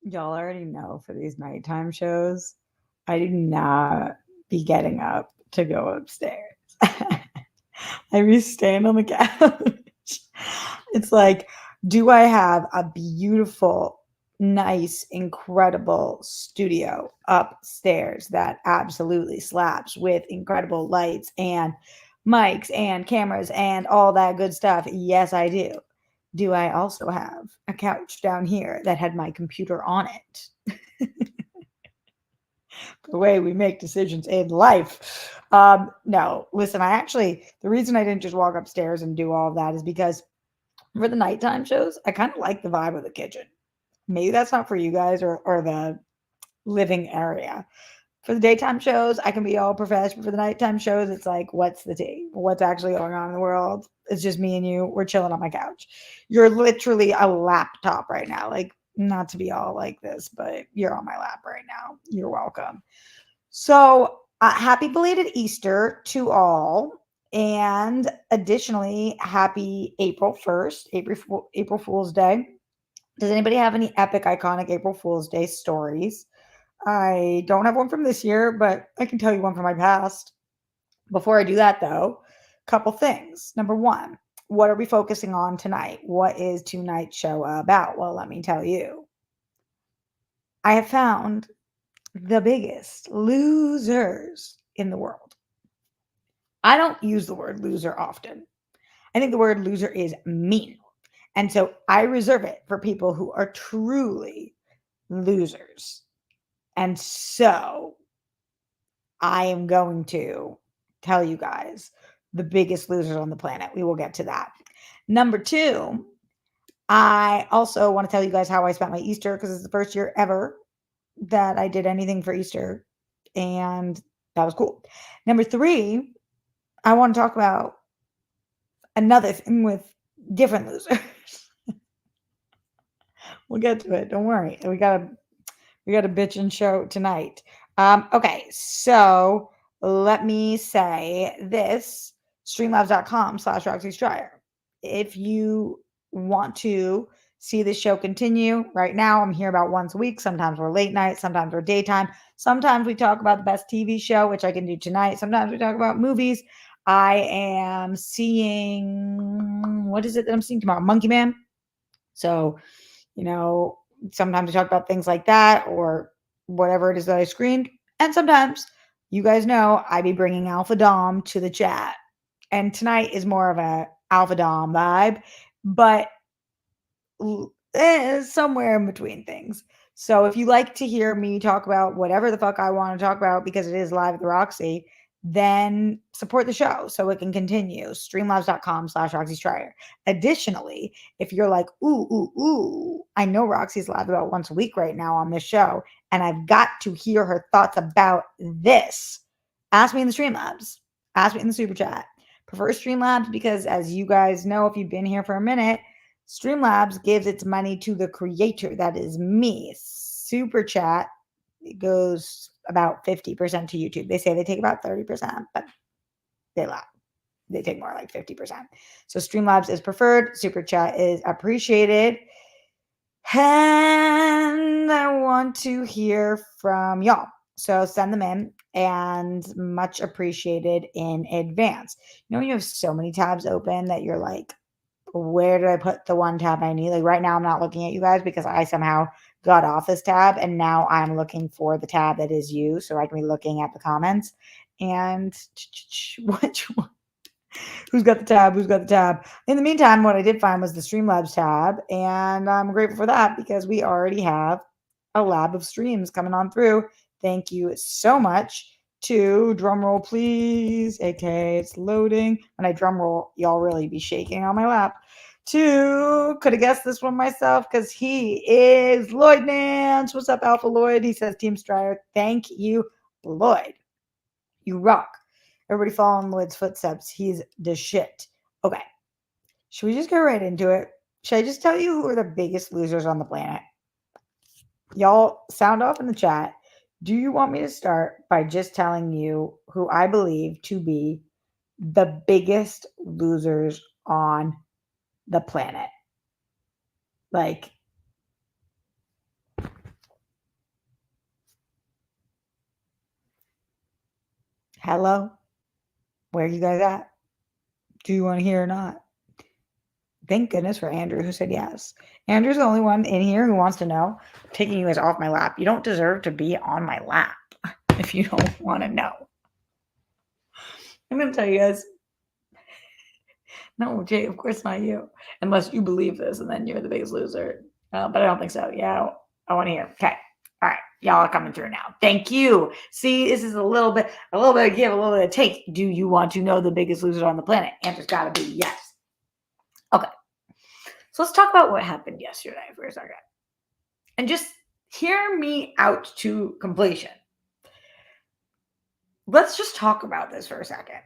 Y'all already know for these nighttime shows, I do not be getting up to go upstairs. I be staying on the couch. It's like, do I have a beautiful, nice, incredible studio upstairs that absolutely slaps with incredible lights and mics and cameras and all that good stuff? Yes, I do. Do I also have a couch down here that had my computer on it? The way we make decisions in life. No, listen, the reason I didn't just walk upstairs and do all of that is because for the nighttime shows, I kind of like the vibe of the kitchen. Maybe that's not for you guys or the living area. For the daytime shows, I can be all professional. For the nighttime shows, it's like, what's the tea? What's actually going on in the world? It's just me and you. We're chilling on my couch. You're literally a laptop right now. Like, not to be all like this, but you're on my lap right now. You're welcome. So, happy belated Easter to all. And additionally, happy April 1st, April Fool's Day. Does anybody have any epic, iconic April Fool's Day stories? I don't have one from this year, but I can tell you one from my past. Before I do that, though, a couple things. Number one, what are we focusing on tonight? What is tonight's show about? Well, let me tell you. I have found the biggest losers in the world. I don't use the word loser often. I think the word loser is mean. And so I reserve it for people who are truly losers. And so I am going to tell you guys the biggest losers on the planet. We will get to that. Number two, I also want to tell you guys how I spent my Easter because it's the first year ever that I did anything for Easter. And that was cool. Number three, I want to talk about another thing with different losers. We'll get to it. Don't worry. We got a bitchin' show tonight. Okay, so let me say this, streamlabs.com/Roxy Stryer. If you want to see this show continue, right now I'm here about once a week. Sometimes we're late night, sometimes we're daytime. Sometimes we talk about the best TV show, which I can do tonight. Sometimes we talk about movies. I am seeing, what is it that I'm seeing tomorrow? Monkey Man. So, sometimes we talk about things like that or whatever it is that I screened. And sometimes, you guys know, I be bringing Alpha Dom to the chat. And tonight is more of a Alpha Dom vibe, but somewhere in between things. So if you like to hear me talk about whatever the fuck I want to talk about because it is live at the Roxy, then support the show so it can continue. Streamlabs.com/Roxy Stryer. Additionally, if you're like, ooh, I know Roxy's live about once a week right now on this show, and I've got to hear her thoughts about this, ask me in the Streamlabs. Ask me in the super chat. Prefer Streamlabs because, as you guys know, if you've been here for a minute, Streamlabs gives its money to the creator. That is me. Super chat, it goes about 50% to YouTube. They say they take about 30%, but they lie. They take more like 50%. So Streamlabs is preferred. Super chat is appreciated. And I want to hear from y'all. So send them in and much appreciated in advance. When you have so many tabs open that you're like, where did I put the one tab I need? Like right now I'm not looking at you guys because I somehow got off this tab and now I'm looking for the tab that is you so I can be looking at the comments and which one? Who's got the tab? Who's got the tab? In the meantime, what I did find was the Streamlabs tab, and I'm grateful for that because we already have a lab of streams coming on through. Thank you so much to, drumroll please, aka it's loading. When I drumroll, y'all really be shaking on my lap. To, could have guessed this one myself because he is Lloyd Nance. What's up, Alpha Lloyd? He says, Team Stryer, thank you, Lloyd. You rock. Everybody follow in Lloyd's footsteps. He's the shit. Okay. Should we just go right into it? Should I just tell you who are the biggest losers on the planet? Y'all sound off in the chat. Do you want me to start by just telling you who I believe to be the biggest losers on the planet? Like, hello? Where you guys at? Do you want to hear or not? Thank goodness for Andrew who said yes. Andrew's the only one in here who wants to know. I'm taking you guys off my lap. You don't deserve to be on my lap if you don't want to know. I'm going to tell you guys. No, Jay, of course not you. Unless you believe this and then you're the biggest loser. But I don't think so. Yeah, I want to hear. Okay. All right. Y'all are coming through now. Thank you. See, this is a little bit of give, a little bit of take. Do you want to know the biggest loser on the planet? Answer's got to be yes. Okay. So let's talk about what happened yesterday for a second. And just hear me out to completion. Let's just talk about this for a second.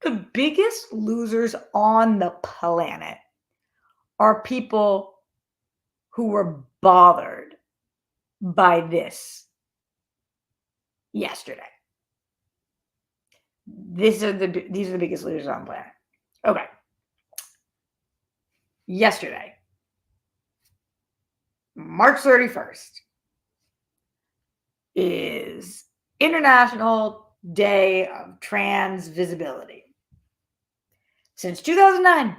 The biggest losers on the planet are people who were bothered by this yesterday. These are the biggest losers on the planet. Okay. Yesterday, March 31st, is International Day of Trans Visibility. Since 2009,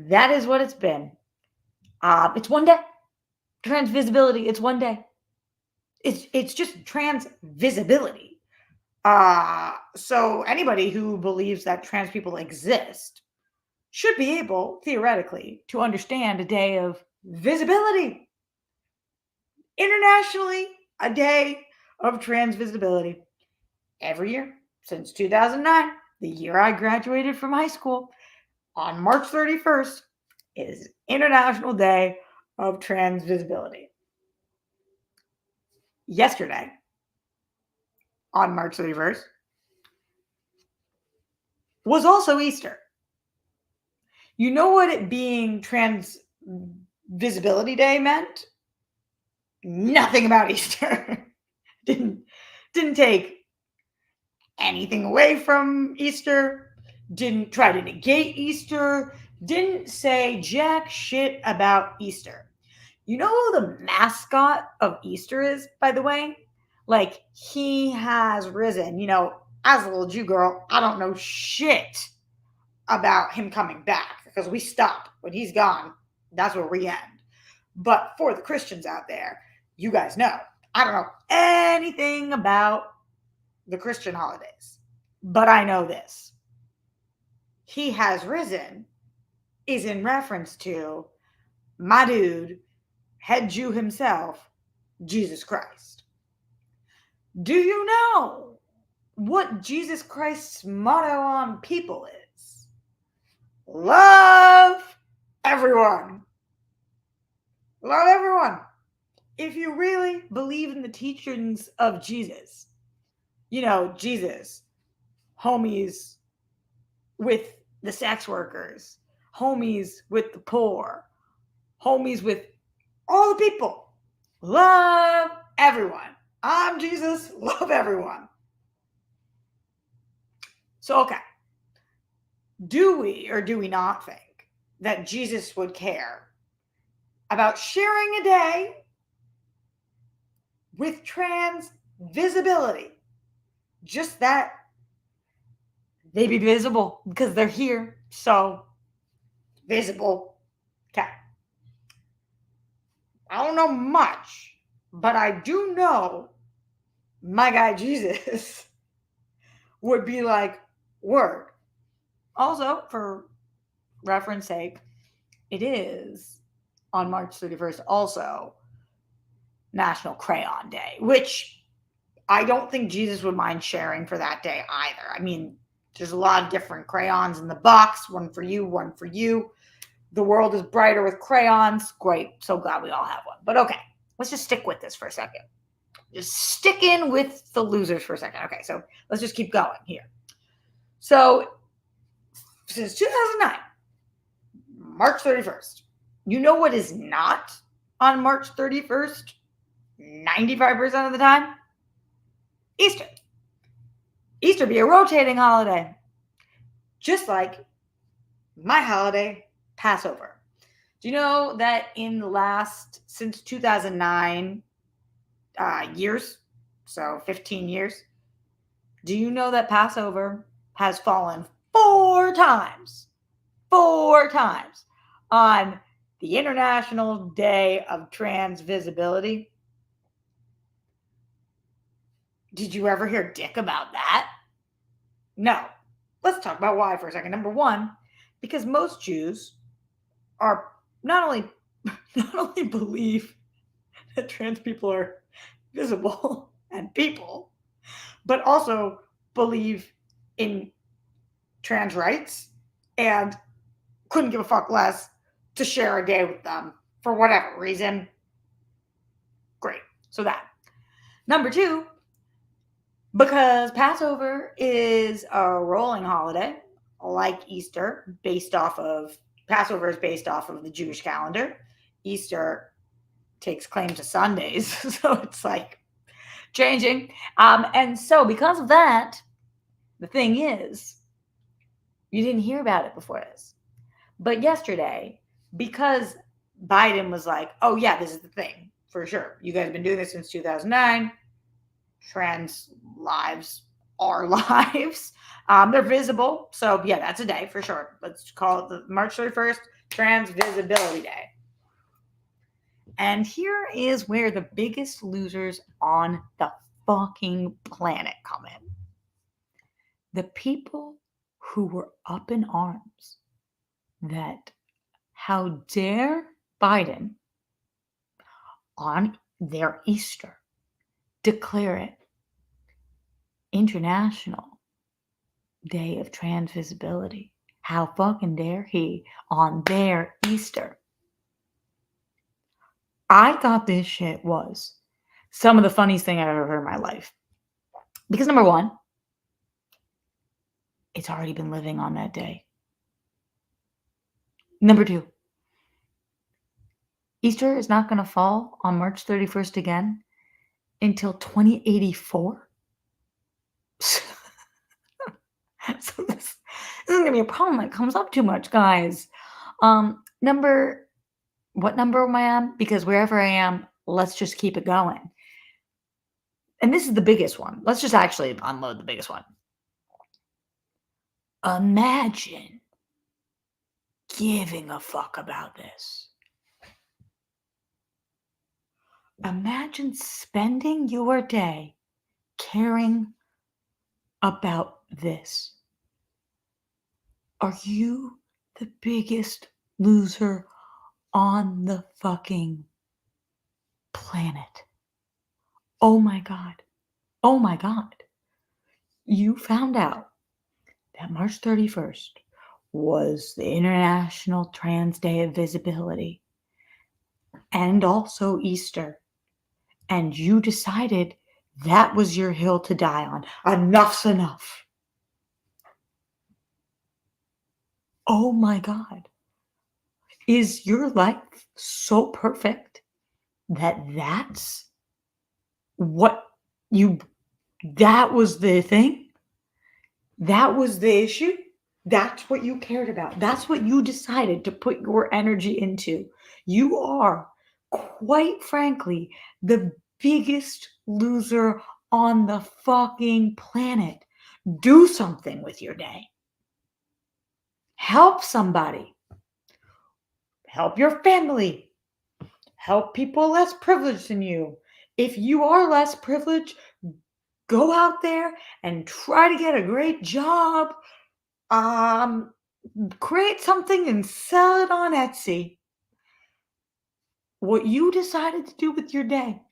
that is what it's been. It's one day. Trans visibility, it's one day. It's just trans visibility. So anybody who believes that trans people exist should be able, theoretically, to understand a day of visibility. Internationally, a day of trans visibility. Every year since 2009, the year I graduated from high school, on March 31st is International Day of Trans Visibility. Yesterday, on March 31st, was also Easter. You know what it being Trans Visibility Day meant? Nothing about Easter. Didn't take anything away from Easter. Didn't try to negate Easter. Didn't say jack shit about Easter. You know who the mascot of Easter is, by the way? Like, he has risen. You know, as a little Jew girl, I don't know shit about him coming back because we stop. When he's gone, that's where we end. But for the Christians out there, you guys know, I don't know anything about the Christian holidays, but I know this. He has risen is in reference to my dude, head Jew himself, Jesus Christ. Do you know what Jesus Christ's motto on people is? Love everyone. Love everyone. If you really believe in the teachings of Jesus, you know, Jesus, homies with the sex workers, homies with the poor, homies with all the people. Love everyone. I'm Jesus, love everyone. So, okay. Do we or do we not think that Jesus would care about sharing a day with trans visibility? Just that they be visible because they're here. So, visible. Okay. I don't know much, but I do know my guy Jesus would be like, word. Also, for reference sake, it is on March 31st also National Crayon Day, which I don't think Jesus would mind sharing for that day either. I mean, there's a lot of different crayons in the box, one for you, one for you. The world is brighter with crayons. Great. So glad we all have one. But okay, let's just stick with this for a second. Just stick in with the losers for a second. Okay, so let's just keep going here. So since 2009, March 31st, you know what is not on March 31st 95% of the time? Easter. Easter be a rotating holiday. Just like my holiday, Passover. Do you know that in the last, since 2009 years, so 15 years, do you know that Passover has fallen 4 times on the International Day of Trans Visibility? Did you ever hear dick about that? No. Let's talk about why for a second. Number one, because most Jews are not only believe that trans people are visible and people, but also believe in trans rights and couldn't give a fuck less to share a day with them for whatever reason. Great. So that. Number two, because Passover is a rolling holiday, like Easter, Passover is based off of the Jewish calendar. Easter takes claim to Sundays, so it's like changing. And so because of that, the thing is, you didn't hear about it before this. But yesterday, because Biden was like, oh yeah, this is the thing, for sure. You guys have been doing this since 2009. Trans lives are lives. They're visible. So yeah, that's a day for sure. Let's call it the March 31st Trans Visibility Day. And here is where the biggest losers on the fucking planet come in. The people who were up in arms that how dare Biden on their Easter declare it International Day of Trans Visibility. How fucking dare he on their Easter? I thought this shit was some of the funniest thing I've ever heard in my life. Because number one, it's already been living on that day. Number two, Easter is not going to fall on March 31st again until 2084. So this isn't going to be a problem that comes up too much, guys. What number am I on? Because wherever I am, let's just keep it going. And this is the biggest one. Let's just actually unload the biggest one. Imagine giving a fuck about this. Imagine spending your day caring about this. Are you the biggest loser on the fucking planet? Oh my God. Oh my God. You found out that March 31st was the International Trans Day of Visibility and also Easter. And you decided that was your hill to die on. Enough's enough. Oh my God. Is your life so perfect that that's what that was the thing? That was the issue? That's what you cared about. That's what you decided to put your energy into. You are, quite frankly, the biggest loser on the fucking planet. Do something with your day. Help somebody. Help your family. Help people less privileged than you. If you are less privileged, go out there and try to get a great job. Create something and sell it on Etsy. What you decided to do with your day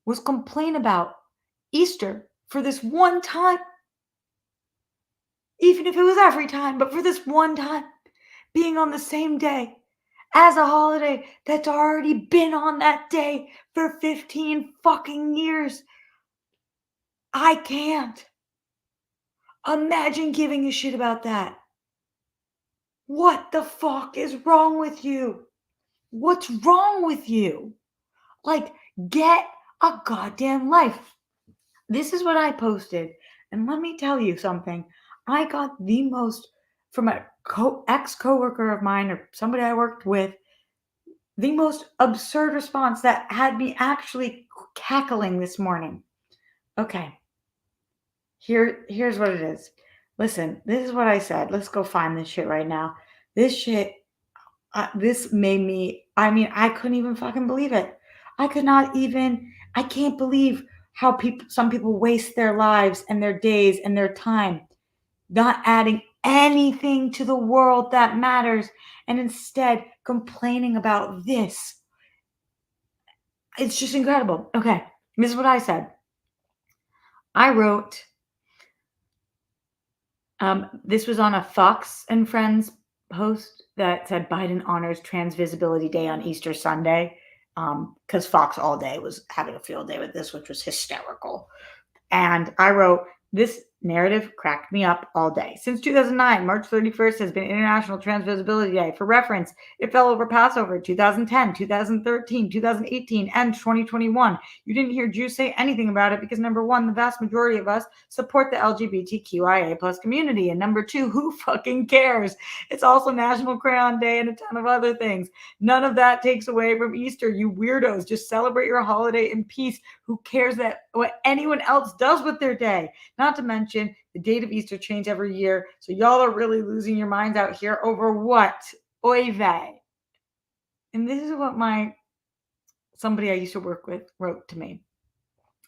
was complain about Easter for this one time. Even if it was every time, but for this one time, being on the same day as a holiday that's already been on that day for 15 fucking years. I can't. Imagine giving a shit about that. What the fuck is wrong with you? What's wrong with you? Like, get a goddamn life. This is what I posted. And let me tell you something. I got the most from a ex-coworker of mine or somebody I worked with, the most absurd response that had me actually cackling this morning. Okay. Here's what it is. Listen, this is what I said. Let's go find this shit right now. This shit, this made me, I couldn't even fucking believe it. I can't believe how some people waste their lives and their days and their time not adding anything to the world that matters and instead complaining about this. It's just incredible. Okay, this is what I said. I wrote, this was on a Fox and Friends post that said Biden honors Trans Visibility Day on Easter Sunday, because Fox all day was having a field day with this, which was hysterical. And I wrote, this narrative cracked me up all day. Since 2009, March 31st has been International Trans Visibility Day. For reference, it fell over Passover 2010, 2013, 2018, and 2021. You didn't hear Jews say anything about it because, number one, the vast majority of us support the LGBTQIA plus community. And number two, who fucking cares? It's also National Crayon Day and a ton of other things. None of that takes away from Easter, you weirdos. Just celebrate your holiday in peace. Who cares what anyone else does with their day? Not to mention, the date of Easter changes every year, so y'all are really losing your minds out here over what? Oy vey. And this is what somebody I used to work with wrote to me.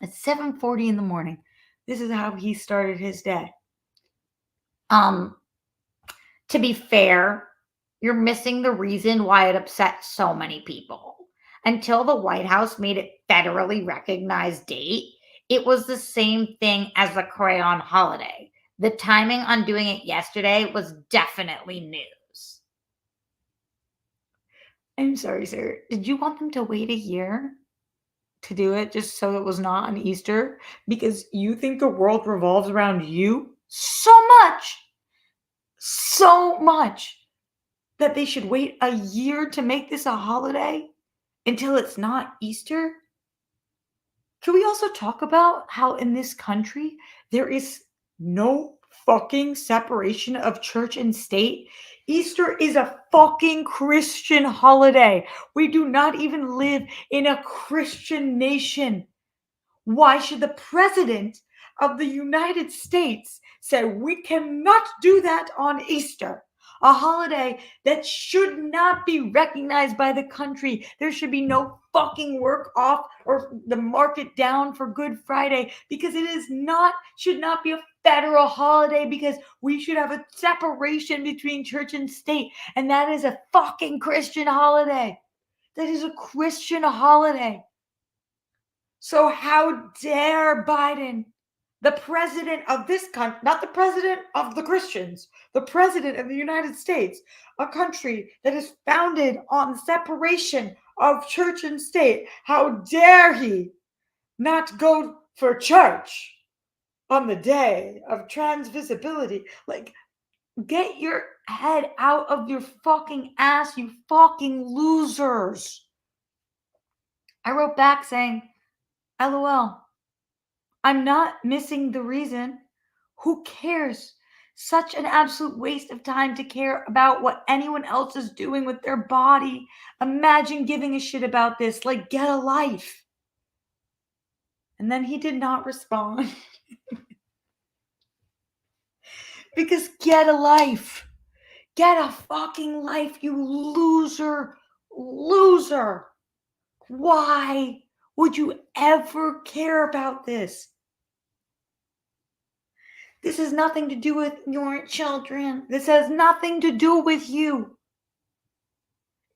At 7:40 in the morning, this is how he started his day. To be fair, you're missing the reason why it upset so many people. Until the White House made it federally recognized date, it was the same thing as the crayon holiday. The timing on doing it yesterday was definitely news. I'm sorry, sir. Did you want them to wait a year to do it just so it was not on Easter? Because you think the world revolves around you so much that they should wait a year to make this a holiday until it's not Easter? Can we also talk about how in this country there is no fucking separation of church and state? Easter is a fucking Christian holiday. We do not even live in a Christian nation. Why should the president of the United States say we cannot do that on Easter? A holiday that should not be recognized by the country. There should be no fucking work off or the market down for Good Friday because should not be a federal holiday because we should have a separation between church and state. And that is a fucking Christian holiday. That is a Christian holiday. So how dare Biden, the president of this country, not the president of the Christians, the president of the United States, a country that is founded on separation of church and state, how dare he not go for church on the day of trans visibility? Like, get your head out of your fucking ass, you fucking losers. I wrote back saying, LOL. I'm not missing the reason. Who cares? Such an absolute waste of time to care about what anyone else is doing with their body. Imagine giving a shit about this. Like, get a life. And then he did not respond. Because get a life. Get a fucking life, you loser. Loser. Why would you ever care about this? This has nothing to do with your children. This has nothing to do with you.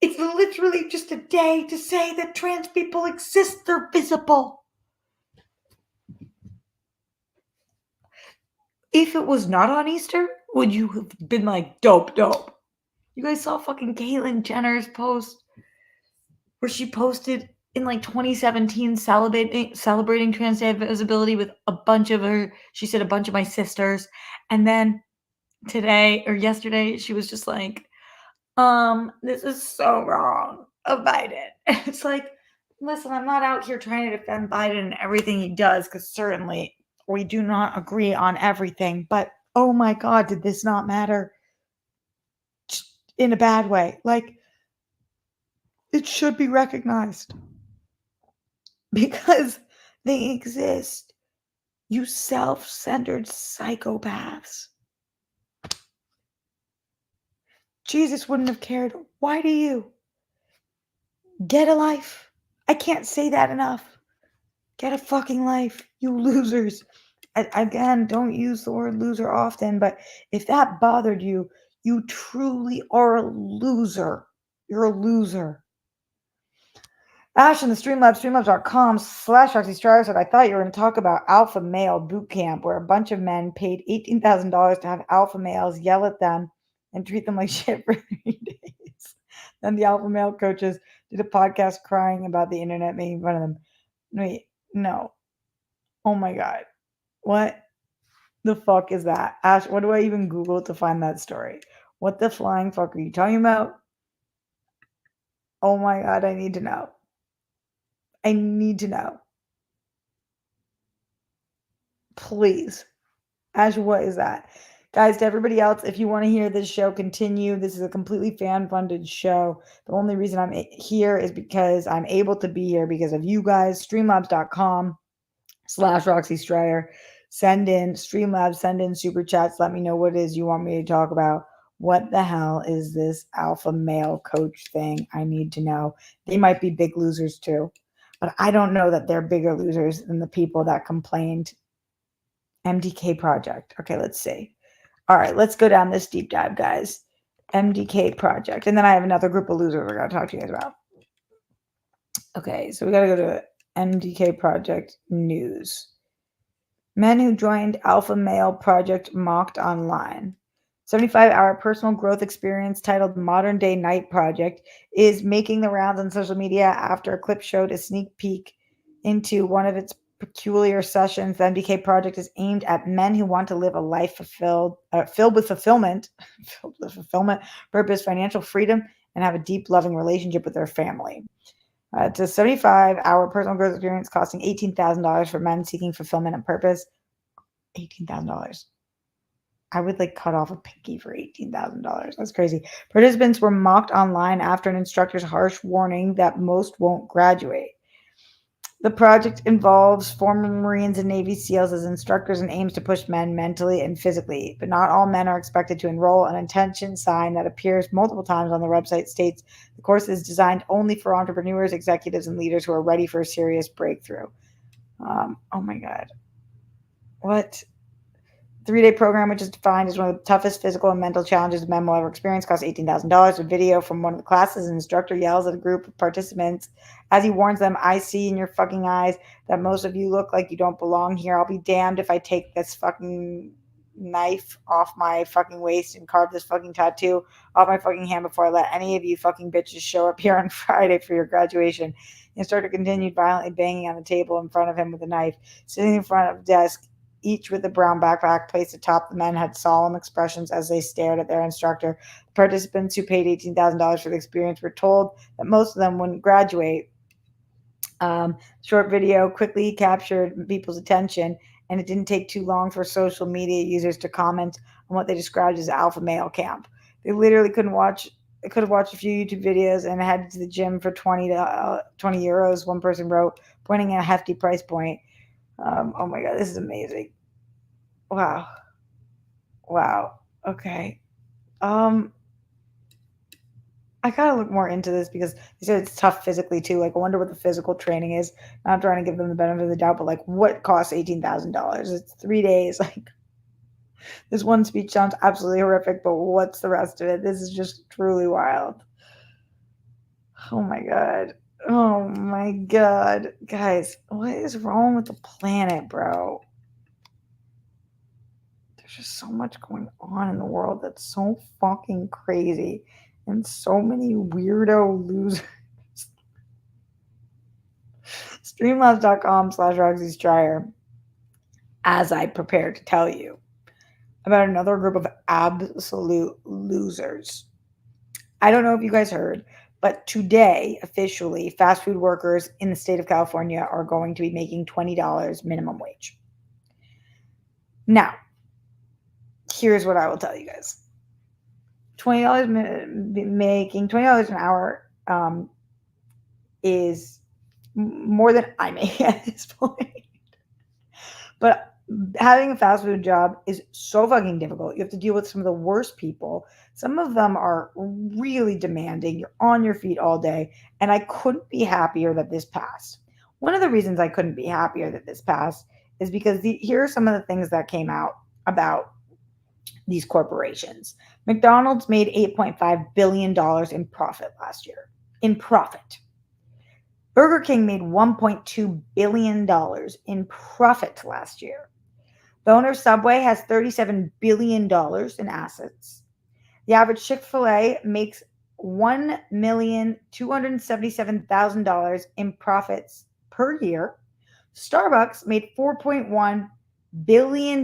It's literally just a day to say that trans people exist. They're visible. If it was not on Easter, would you have been like, dope? You guys saw fucking Caitlyn Jenner's post where she posted in like 2017 celebrating trans day visibility with a bunch of her, she said a bunch of my sisters. And then today or yesterday, she was just like, this is so wrong of Biden. It's like, listen, I'm not out here trying to defend Biden and everything he does, because certainly we do not agree on everything. But oh my God, did this not matter in a bad way? Like, it should be recognized because they exist. You self centered psychopaths. Jesus wouldn't have cared. Why do you? Get a life. I can't say that enough. Get a fucking life, you losers. Again, don't use the word loser often, but if that bothered you, you truly are a loser. You're a loser. Ash in the Streamlabs, streamlabs.com/Roxy Striar said, I thought you were going to talk about alpha male boot camp, where a bunch of men paid $18,000 to have alpha males yell at them and treat them like shit for 3 days. Then the alpha male coaches did a podcast crying about the internet making fun of them. Wait, no. Oh my God. What the fuck is that? Ash, what do I even Google to find that story? What the flying fuck are you talking about? Oh my God, I need to know. I need to know. Please. Ash, what is that? Guys, to everybody else, if you want to hear this show continue, this is a completely fan-funded show. The only reason I'm here is because I'm able to be here because of you guys. Streamlabs.com/Roxy Striar. Send in Streamlabs, send in super chats. Let me know what it is you want me to talk about. What the hell is this alpha male coach thing? I need to know. They might be big losers too, but I don't know that they're bigger losers than the people that complained. MDK Project. Okay, let's see. All right, let's go down this deep dive, guys. MDK Project. And then I have another group of losers we're going to talk to you guys about. Okay, so we got to go to MDK Project news. Men who joined Alpha Male Project mocked online. 75-hour personal growth experience titled Modern Day Night Project is making the rounds on social media after a clip showed a sneak peek into one of its peculiar sessions. The MDK Project is aimed at men who want to live a life filled with fulfillment, purpose, financial freedom, and have a deep, loving relationship with their family. It's a 75-hour personal growth experience costing $18,000 for men seeking fulfillment and purpose. $18,000. I would like cut off a pinky for $18,000. That's crazy. Participants were mocked online after an instructor's harsh warning that most won't graduate. The project involves former Marines and Navy SEALs as instructors and aims to push men mentally and physically, but not all men are expected to enroll. An intention sign that appears multiple times on the website states the course is designed only for entrepreneurs, executives, and leaders who are ready for a serious breakthrough. Oh my God. What? 3-day program, which is defined as one of the toughest physical and mental challenges men will ever experience, costs $18,000. A video from one of the classes, an instructor yells at a group of participants as he warns them, I see in your fucking eyes that most of you look like you don't belong here. I'll be damned if I take this fucking knife off my fucking waist and carve this fucking tattoo off my fucking hand before I let any of you fucking bitches show up here on Friday for your graduation. The instructor continued violently banging on the table in front of him with a knife. Sitting in front of a desk, each with a brown backpack placed atop the men, had solemn expressions as they stared at their instructor. The participants who paid $18,000 for the experience were told that most of them wouldn't graduate. Short video quickly captured people's attention, and it didn't take too long for social media users to comment on what they described as alpha male camp. They literally could have watched a few YouTube videos and headed to the gym for 20 euros, one person wrote, pointing at a hefty price point. Oh my God, this is amazing. Wow. Okay. I gotta look more into this because they said it's tough physically too. Like, I wonder what the physical training is. Not trying to give them the benefit of the doubt, but like, what costs $18,000? It's 3 days. Like, this one speech sounds absolutely horrific, but what's the rest of it? This is just truly wild. Oh my God. Oh my God. Guys, what is wrong with the planet, bro? There's just so much going on in the world that's so fucking crazy and so many weirdo losers. Streamlabs.com/Roxy's Dryer as I prepare to tell you about another group of absolute losers. I don't know if you guys heard, but today, officially, fast food workers in the state of California are going to be making $20 minimum wage. Now, here's what I will tell you guys. $20 making $20 an hour is more than I make at this point. But having a fast food job is so fucking difficult. You have to deal with some of the worst people. Some of them are really demanding. You're on your feet all day. And I couldn't be happier that this passed. One of the reasons I couldn't be happier that this passed is because here are some of the things that came out about these corporations. McDonald's made $8.5 billion in profit last year. In profit. Burger King made $1.2 billion in profit last year. The owner of Subway has $37 billion in assets. The average Chick-fil-A makes $1,277,000 in profits per year. Starbucks made $4.1 billion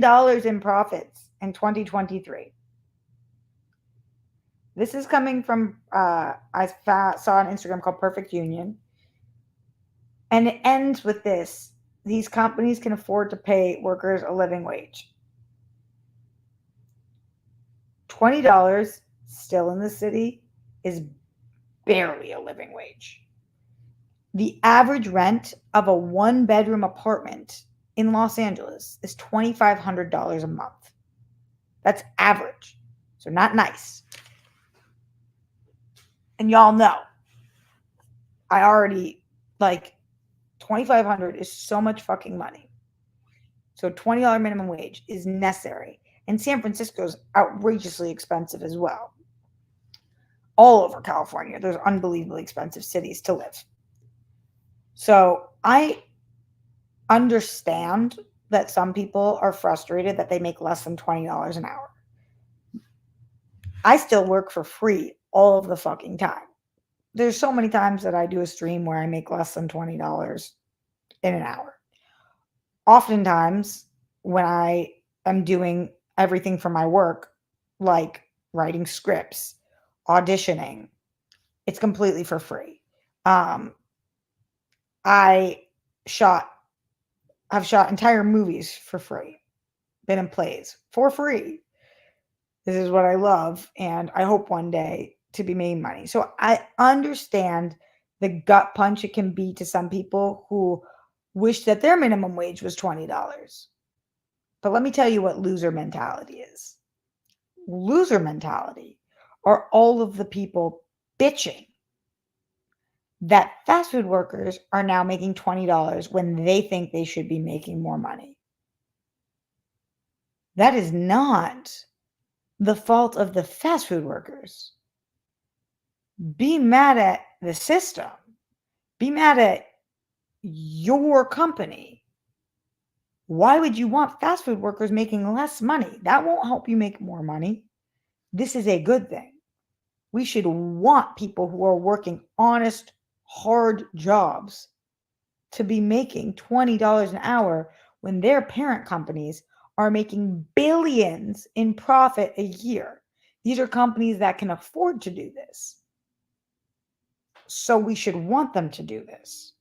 in profits in 2023. This is coming from, I saw an Instagram called Perfect Union. And it ends with this. These companies can afford to pay workers a living wage. $20 still in the city is barely a living wage. The average rent of a one-bedroom apartment in Los Angeles is $2,500 a month. That's average. So not nice. And y'all know, I already, $2,500 is so much fucking money. So $20 minimum wage is necessary. And San Francisco is outrageously expensive as well. All over California, there's unbelievably expensive cities to live. So I understand that some people are frustrated that they make less than $20 an hour. I still work for free all of the fucking time. There's so many times that I do a stream where I make less than $20 in an hour. Oftentimes, when I am doing everything for my work, like writing scripts, auditioning, it's completely for free. I've shot entire movies for free, been in plays for free. This is what I love, and I hope one day to be making money. So I understand the gut punch it can be to some people who wish that their minimum wage was $20. But let me tell you what loser mentality is. Loser mentality are all of the people bitching that fast food workers are now making $20 when they think they should be making more money. That is not the fault of the fast food workers. Be mad at the system. Be mad at your company. Why would you want fast food workers making less money? That won't help you make more money. This is a good thing. We should want people who are working honest, hard jobs to be making $20 an hour when their parent companies are making billions in profit a year. These are companies that can afford to do this. So we should want them to do this.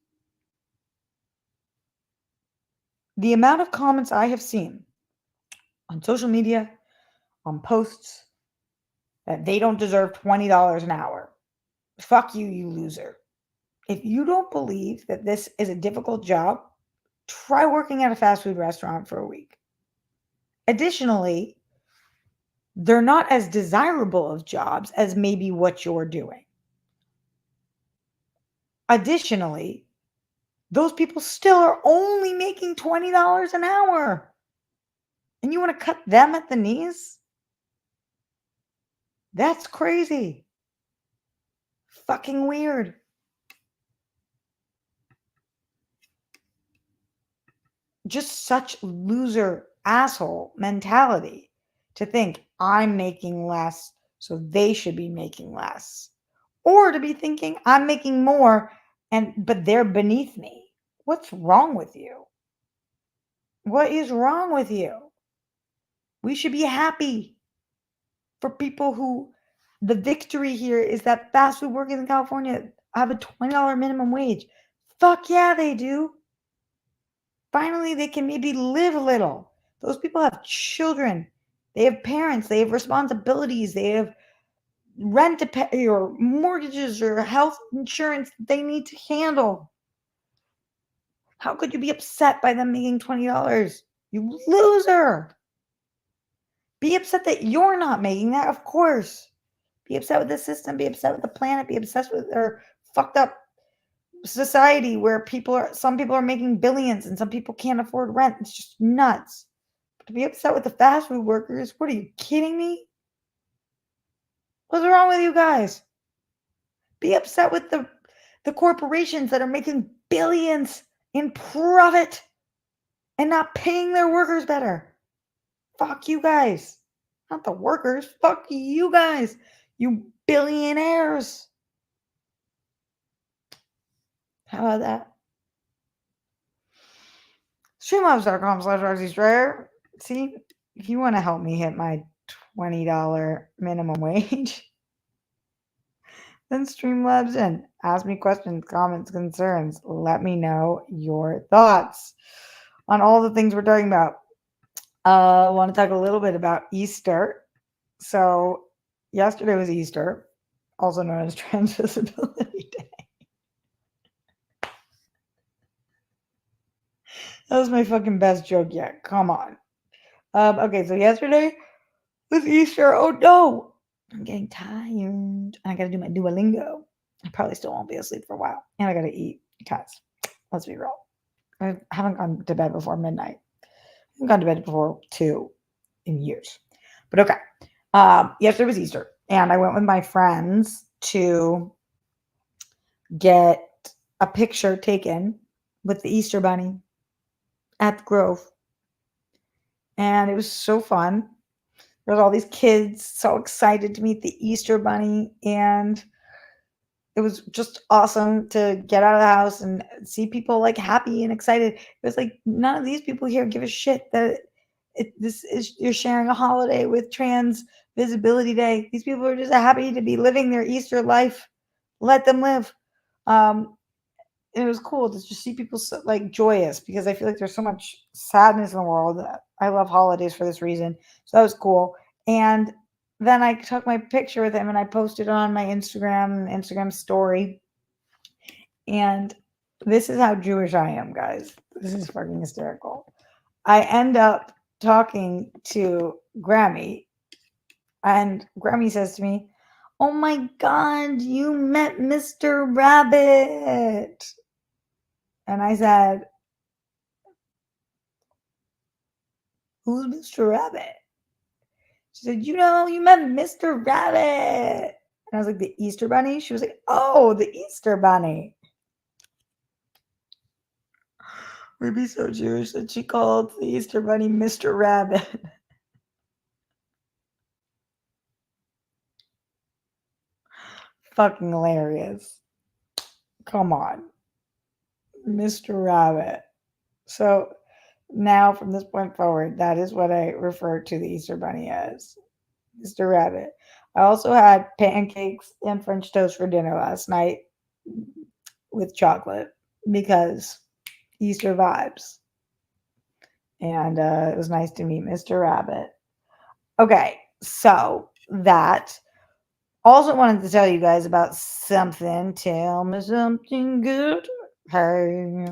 The amount of comments I have seen on social media, on posts, that they don't deserve $20 an hour. Fuck you, you loser. If you don't believe that this is a difficult job, try working at a fast food restaurant for a week. Additionally, they're not as desirable of jobs as maybe what you're doing. Additionally, those people still are only making $20 an hour. And you want to cut them at the knees? That's crazy. Fucking weird. Just such loser asshole mentality to think I'm making less, so they should be making less. Or to be thinking I'm making more but they're beneath me. What's wrong with you? What is wrong with you? We should be happy for people who the victory here is that fast food workers in California have a $20 minimum wage. Fuck yeah, they do. Finally, they can maybe live a little. Those people have children. They have parents. They have responsibilities. They have rent to pay or mortgages or health insurance that they need to handle. How could you be upset by them making $20? You loser. Be upset that you're not making that, of course. Be upset with the system. Be upset with the planet. Be obsessed with their fucked up society where some people are making billions and some people can't afford rent. It's just nuts. But to be upset with the fast food workers, what are you kidding me? What's wrong with you guys? Be upset with the corporations that are making billions in profit and not paying their workers better. Fuck you guys. Not the workers. Fuck you guys. You billionaires. How about that? Streamlabs.com/RxDestroyer. See, if you want to help me hit my $20 minimum wage, then Streamlabs in. Ask me questions, comments, concerns. Let me know your thoughts on all the things we're talking about. I want to talk a little bit about Easter. So, yesterday was Easter, also known as Trans Visibility Day. That was my fucking best joke yet. Come on. Okay, so yesterday was Easter. Oh no, I'm getting tired. And I gotta do my Duolingo. I probably still won't be asleep for a while. And I gotta eat. Guys, let's be real. I haven't gone to bed before midnight. I haven't gone to bed before 2 in years. But okay. Yesterday was Easter. And I went with my friends to get a picture taken with the Easter bunny at the Grove. And it was so fun. There was all these kids so excited to meet the Easter bunny, and it was just awesome to get out of the house and see people like happy and excited. It was like none of these people here give a shit that you're sharing a holiday with Trans Visibility Day. These people are just happy to be living their Easter life. Let them live. And it was cool to just see people so, like joyous, because I feel like there's so much sadness in the world. I love holidays for this reason. So that was cool. And then I took my picture with him and I posted it on my Instagram story. And this is how Jewish I am, guys. This is fucking hysterical. I end up talking to Grammy, and Grammy says to me, "Oh my God, you met Mr. Rabbit." And I said, "Who's Mr. Rabbit?" She said, "You met Mr. Rabbit." And I was like, "The Easter Bunny?" She was like, "Oh, the Easter Bunny." We'd be so Jewish that she called the Easter Bunny Mr. Rabbit. Fucking hilarious. Come on. Mr. Rabbit. So now from this point forward, that is what I refer to the Easter Bunny as. Mr. Rabbit. I also had pancakes and French toast for dinner last night with chocolate because Easter vibes. And it was nice to meet Mr. Rabbit. Okay, so that. Also wanted to tell you guys about something. Tell me something good. Hey.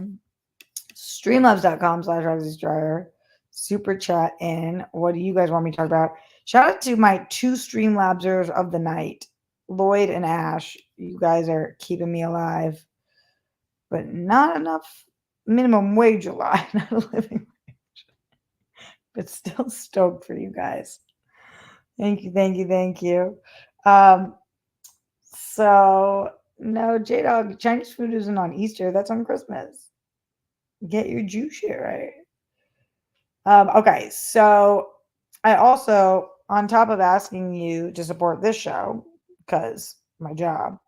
Streamlabs.com/RxDestroyer. Super chat in. What do you guys want me to talk about? Shout out to my 2 Streamlabsers of the night, Lloyd and Ash. You guys are keeping me alive, but not enough minimum wage alive, not a living wage. But still stoked for you guys. Thank you. So no, J-Dog, Chinese food isn't on Easter. That's on Christmas. Get your Jew shit right. Okay, so I also, on top of asking you to support this show, because my job,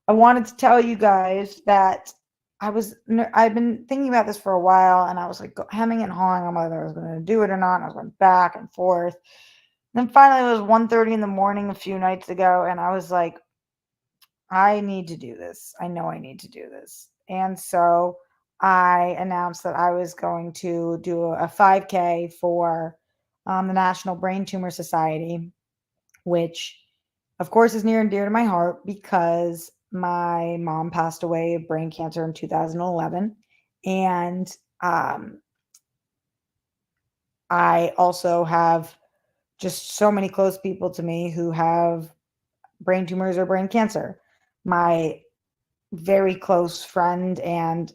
I wanted to tell you guys that I've been thinking about this for a while, and I was like hemming and hawing on whether I was going to do it or not. And I was going back and forth. Then finally, it was 1:30 in the morning a few nights ago, and I was like, I need to do this. I know I need to do this. And so I announced that I was going to do a 5K for the National Brain Tumor Society, which, of course, is near and dear to my heart because my mom passed away of brain cancer in 2011. And um, I also have just so many close people to me who have brain tumors or brain cancer. My very close friend and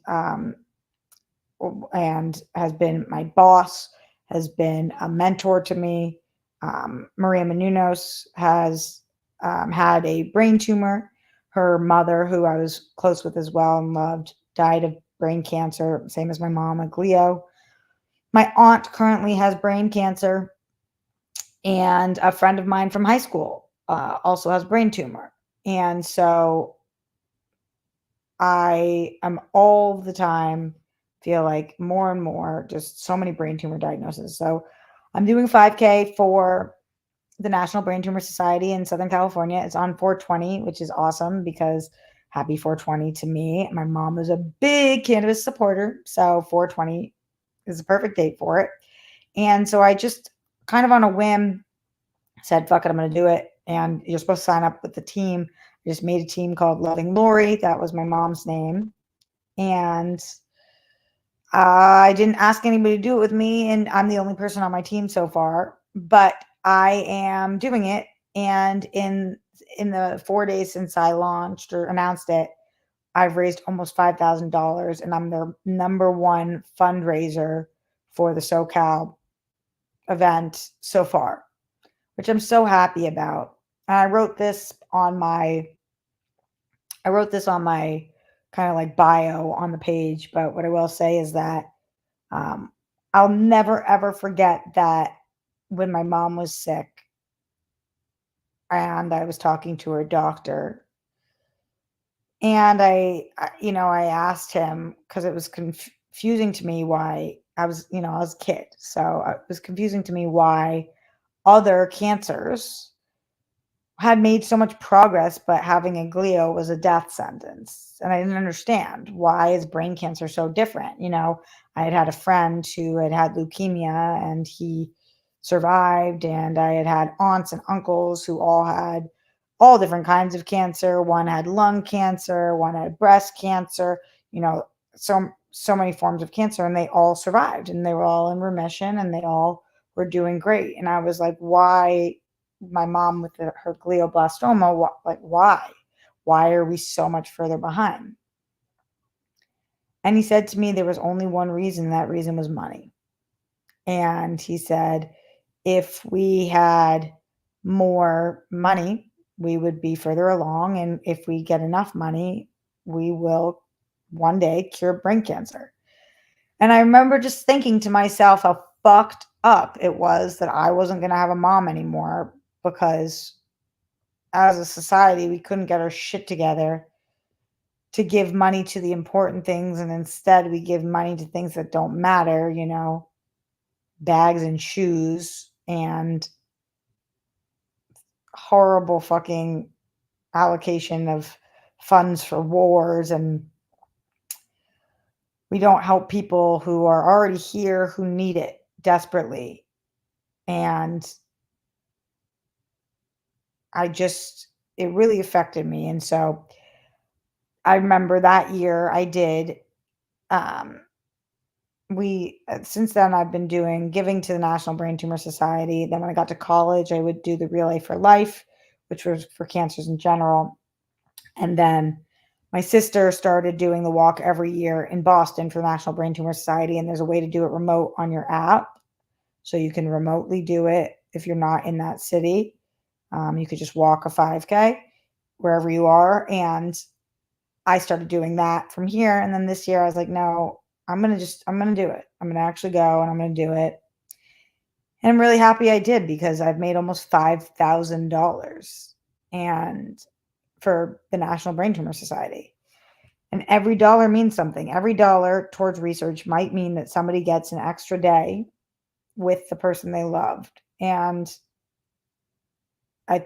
has been my boss, has been a mentor to me. Maria Menounos has had a brain tumor. Her mother, who I was close with as well and loved, died of brain cancer, same as my mom, a glio. My aunt currently has brain cancer, and a friend of mine from high school also has brain tumor. And so I am all the time feel like more and more just so many brain tumor diagnoses. So I'm doing 5K for the National Brain Tumor Society in Southern California. It's on 420, which is awesome because happy 420 to me. My mom is a big cannabis supporter, so 420 is a perfect date for it. And so I just kind of on a whim said, fuck it, I'm going to do it. And you're supposed to sign up with the team. I just made a team called Loving Lori. That was my mom's name. And I didn't ask anybody to do it with me. And I'm the only person on my team so far, but I am doing it. And in the 4 days since I launched or announced it, I've raised almost $5,000, and I'm their number one fundraiser for the SoCal event so far, which I'm so happy about. And I wrote this on my kind of like bio on the page, but what I will say is that um, I'll never ever forget that when my mom was sick and I was talking to her doctor, and I asked him because it was confusing to me why I was a kid, so it was confusing to me why other cancers had made so much progress, but having a glio was a death sentence. And I didn't understand, why is brain cancer so different? I had a friend who had had leukemia and he survived, and I had had aunts and uncles who all had all different kinds of cancer. One had lung cancer, one had breast cancer, so many forms of cancer, and they all survived and they were all in remission and they all were doing great. And I was like, why my mom with her glioblastoma, like why are we so much further behind? And he said to me there was only one reason. That reason was money. And he said if we had more money, we would be further along, and if we get enough money, we will one day cure brain cancer. And I remember just thinking to myself how fucked up it was that I wasn't going to have a mom anymore, because as a society, we couldn't get our shit together to give money to the important things. And instead, we give money to things that don't matter, bags and shoes and horrible fucking allocation of funds for wars. And we don't help people who are already here who need it desperately. And it really affected me. And so I remember that year I did, since then I've been giving to the National Brain Tumor Society. Then when I got to college, I would do the Relay for Life, which was for cancers in general. And then my sister started doing the walk every year in Boston for the National Brain Tumor Society. And there's a way to do it remote on your app. So you can remotely do it if you're not in that city. You could just walk a 5K wherever you are. And I started doing that from here. And then this year I was like, no, I'm going to do it. I'm going to actually go and I'm going to do it. And I'm really happy I did, because I've made almost $5,000 and for the National Brain Tumor Society. And every dollar means something. Every dollar towards research might mean that somebody gets an extra day with the person they loved. And as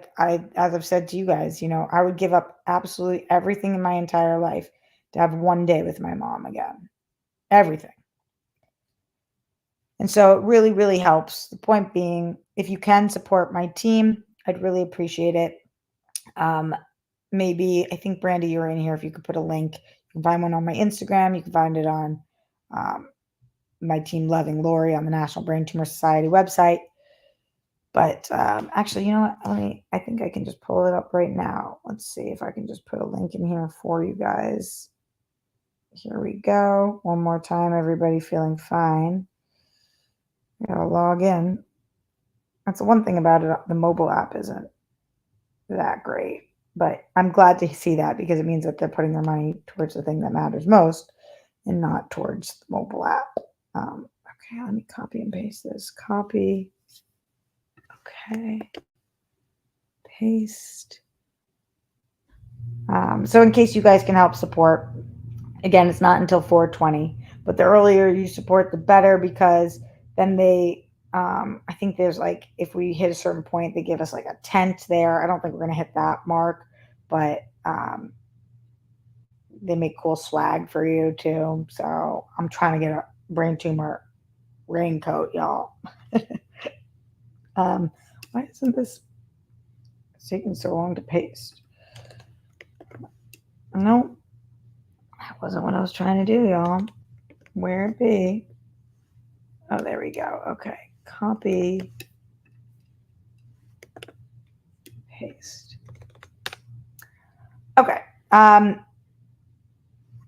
I've said to you guys, I would give up absolutely everything in my entire life to have one day with my mom again. Everything. And so it really, really helps. The point being, if you can support my team, I'd really appreciate it. Maybe, I think, Brandy, you're in here. If you could put a link, you can find one on my Instagram. You can find it on my team, Loving Lori, on the National Brain Tumor Society website. But actually, you know what? I think I can just pull it up right now. Let's see if I can just put a link in here for you guys. Here we go. One more time, everybody feeling fine. Gotta log in. That's the one thing about it. The mobile app isn't that great, but I'm glad to see that because it means that they're putting their money towards the thing that matters most and not towards the mobile app. Okay, let me copy and paste this. Copy. Okay. Paste. So in case you guys can help support, again, it's not until 4/20, but the earlier you support, the better, because then I think there's like, if we hit a certain point, they give us like a tent there. I don't think we're going to hit that mark, but they make cool swag for you too. So I'm trying to get a brain tumor raincoat, y'all. Why isn't this taking so long to paste? Nope. That wasn't what I was trying to do, y'all. Where it be? Oh, there we go. Okay. Copy. Paste. Okay.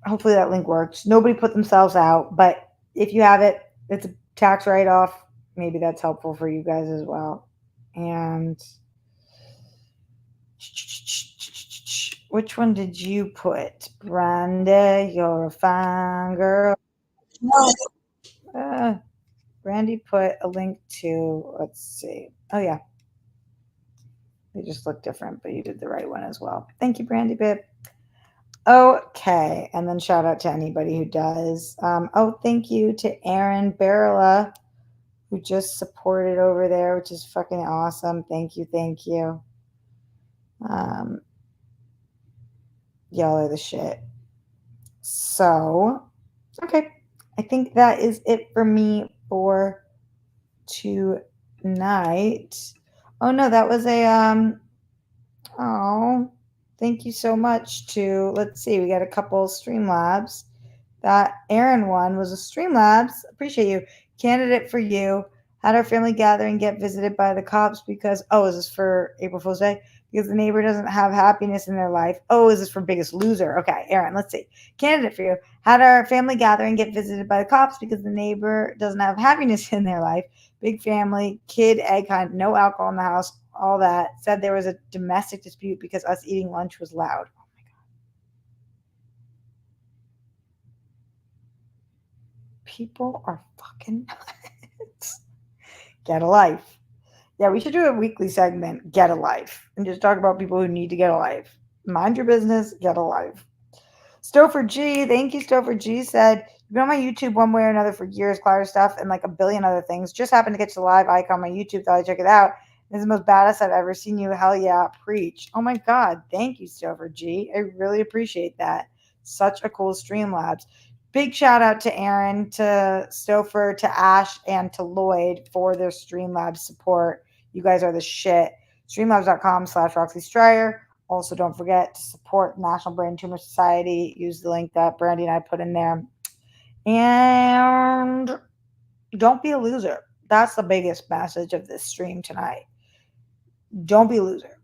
Hopefully that link works. Nobody put themselves out, but if you have it, it's a tax write-off. Maybe that's helpful for you guys as well. And which one did you put? Brandy, you're a fine girl. No. Brandy put a link to, let's see. Oh, yeah. They just look different, but you did the right one as well. Thank you, Brandy Bit. Okay. And then shout out to anybody who does. Thank you to Aaron Barilla, who just supported over there, which is fucking awesome. Thank you. Thank you. Y'all are the shit. So, okay. I think that is it for me for tonight. Oh no, that was thank you so much to, let's see, we got a couple Streamlabs. That Aaron one was a Streamlabs. Appreciate you. Candidate for you. Had our family gathering get visited by the cops because, is this for April Fool's Day? Because the neighbor doesn't have happiness in their life. Is this for Biggest Loser? Okay, Aaron, let's see. Candidate for you. Had our family gathering get visited by the cops because the neighbor doesn't have happiness in their life. Big family, kid, egg hunt, no alcohol in the house, all that. Said there was a domestic dispute because us eating lunch was loud. Oh my God. People are fucking nuts. Get a life. Yeah, we should do a weekly segment, Get a Life, and just talk about people who need to get a life. Mind your business, get a life. Stouffer G, thank you, Stouffer G, said, you've been on my YouTube one way or another for years, Clara stuff, and like a billion other things. Just happened to get to the live icon on my YouTube, thought I'd check it out. This is the most badass I've ever seen you. Hell yeah, preach. Oh my God, thank you, Stouffer G. I really appreciate that. Such a cool Streamlabs. Big shout out to Aaron, to Stouffer, to Ash, and to Lloyd for their Streamlabs support. You guys are the shit. Streamlabs.com/Roxy Stryer. Also, don't forget to support National Brain Tumor Society. Use the link that Brandy and I put in there. And don't be a loser. That's the biggest message of this stream tonight. Don't be a loser.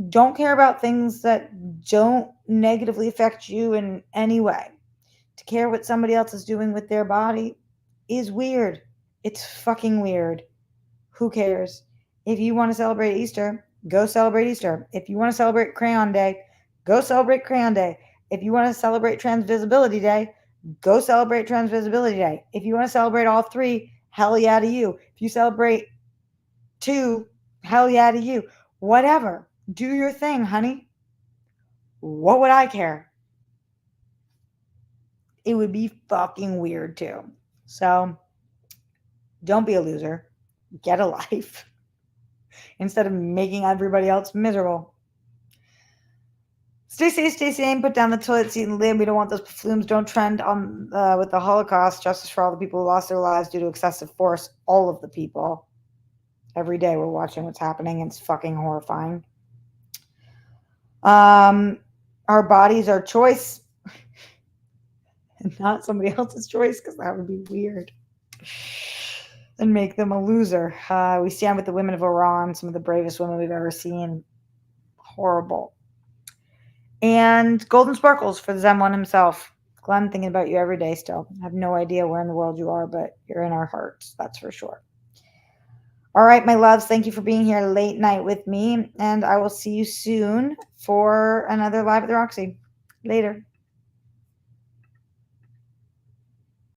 Don't care about things that don't negatively affect you in any way. To care what somebody else is doing with their body is weird. It's fucking weird. Who cares? If you want to celebrate Easter, go celebrate Easter. If you want to celebrate Crayon Day, go celebrate Crayon Day. If you want to celebrate Transvisibility Day, go celebrate Transvisibility Day. If you want to celebrate all three, hell yeah to you. If you celebrate two, hell yeah to you. Whatever. Do your thing, honey. What would I care? It would be fucking weird too. So don't be a loser. Get a life instead of making everybody else miserable. Stay safe, stay sane. Put down the toilet seat and lid. We don't want those flumes. Don't trend on with the Holocaust. Justice for all the people who lost their lives due to excessive force. All of the people. Every day we're watching what's happening. And it's fucking horrifying. Our bodies are choice, and not somebody else's choice, because that would be weird. And make them a loser. We stand with the women of Iran, some of the bravest women we've ever seen. Horrible. And golden sparkles for the Zen one himself. Glenn, thinking about you every day still. I have no idea where in the world you are, but you're in our hearts. That's for sure. All right, my loves, thank you for being here late night with me. And I will see you soon for another Live at the Roxy. Later.